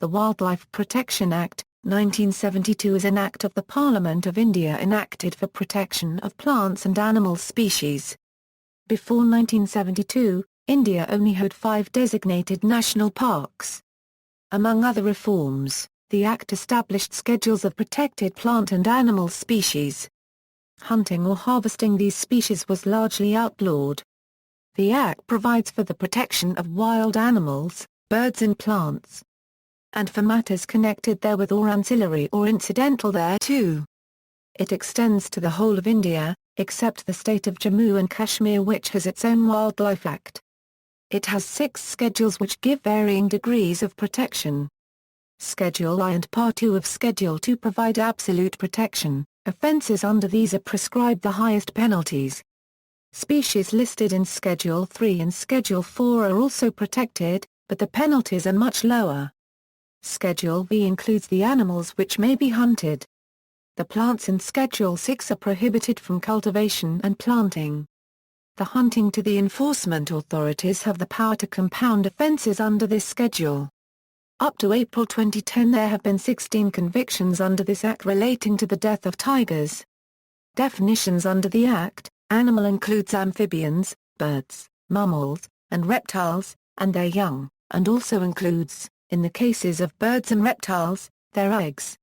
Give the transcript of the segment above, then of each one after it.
The Wildlife Protection Act, 1972 is an act of the Parliament of India enacted for protection of plants and animal species. Before 1972, India only had 5 designated national parks. Among other reforms, the Act established schedules of protected plant and animal species. Hunting or harvesting these species was largely outlawed. The Act provides for the protection of wild animals, birds and plants, and for matters connected therewith or ancillary or incidental thereto. It extends to the whole of India, except the state of Jammu and Kashmir, which has its own Wildlife Act. It has 6 schedules which give varying degrees of protection. Schedule I and Part II of Schedule II provide absolute protection. Offences under these are prescribed the highest penalties. Species listed in Schedule III and Schedule IV are also protected, but the penalties are much lower. Schedule V includes the animals which may be hunted. The plants in Schedule VI are prohibited from cultivation and planting. The hunting to the enforcement authorities have the power to compound offences under this schedule. Up to April 2010 there have been 16 convictions under this Act relating to the death of tigers. Definitions under the Act: animal includes amphibians, birds, mammals, and reptiles, and their young, and also includes, in the cases of birds and reptiles, their eggs.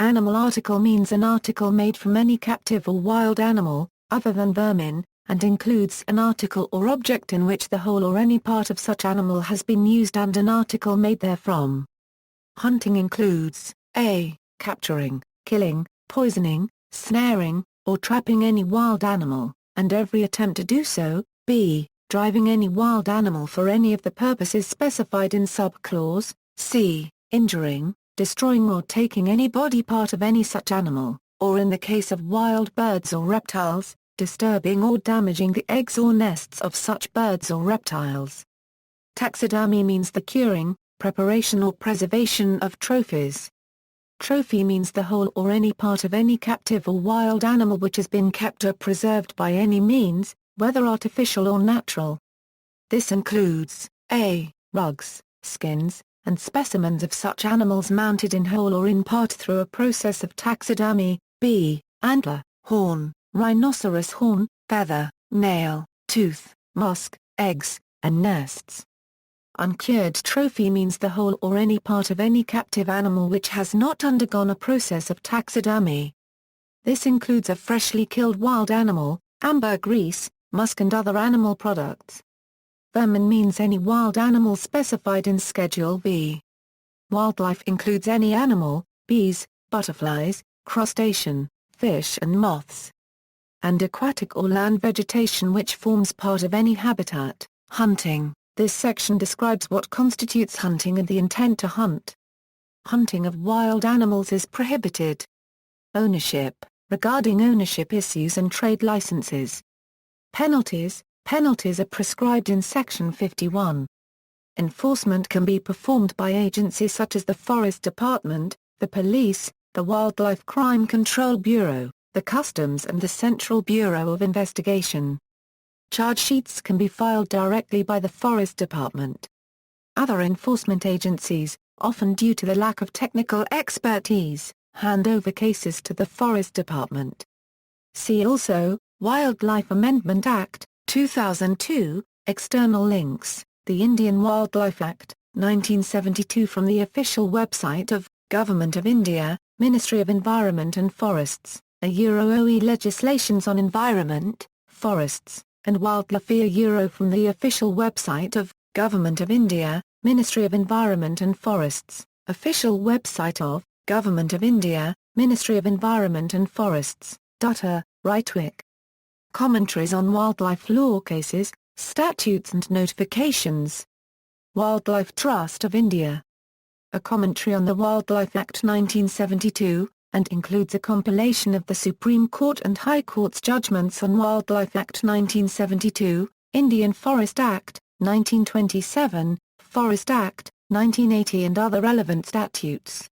Animal article means an article made from any captive or wild animal, other than vermin, and includes an article or object in which the whole or any part of such animal has been used and an article made therefrom. Hunting includes a. Capturing, killing, poisoning, snaring, or trapping any wild animal, and every attempt to do so, b. Driving any wild animal for any of the purposes specified in subclause, c. Injuring, destroying or taking any body part of any such animal, or in the case of wild birds or reptiles, disturbing or damaging the eggs or nests of such birds or reptiles. Taxidermy means the curing, preparation or preservation of trophies. Trophy means the whole or any part of any captive or wild animal which has been kept or preserved by any means, whether artificial or natural. This includes a. Rugs, skins, and specimens of such animals mounted in whole or in part through a process of taxidermy, b. Antler, horn, rhinoceros horn, feather, nail, tooth, musk, eggs, and nests. Uncured trophy means the whole or any part of any captive animal which has not undergone a process of taxidermy. This includes a freshly killed wild animal, ambergris, musk and other animal products. Vermin means any wild animal specified in Schedule V. Wildlife includes any animal, bees, butterflies, crustacean, fish and moths, and aquatic or land vegetation which forms part of any habitat. Hunting. This section describes what constitutes hunting and the intent to hunt. Hunting of wild animals is prohibited. Ownership. Regarding ownership issues and trade licenses. Penalties. Penalties are prescribed in Section 51. Enforcement can be performed by agencies such as the Forest Department, the Police, the Wildlife Crime Control Bureau, the Customs and the Central Bureau of Investigation. Charge sheets can be filed directly by the Forest Department. Other enforcement agencies, often due to the lack of technical expertise, hand over cases to the Forest Department. See also, Wildlife Amendment Act, 2002, external links, the Indian Wildlife Act, 1972 from the official website of Government of India, Ministry of Environment and Forests. OE legislations on environment, forests, and wildlife Euro from the official website of Government of India, Ministry of Environment and Forests, official website of Government of India, Ministry of Environment and Forests, Dutta, Rightwick. Commentaries on wildlife law cases, statutes and notifications. Wildlife Trust of India. A commentary on the Wildlife Act 1972, and includes a compilation of the Supreme Court and High Court's judgments on Wildlife Act 1972, Indian Forest Act, 1927, Forest Act, 1980 and other relevant statutes.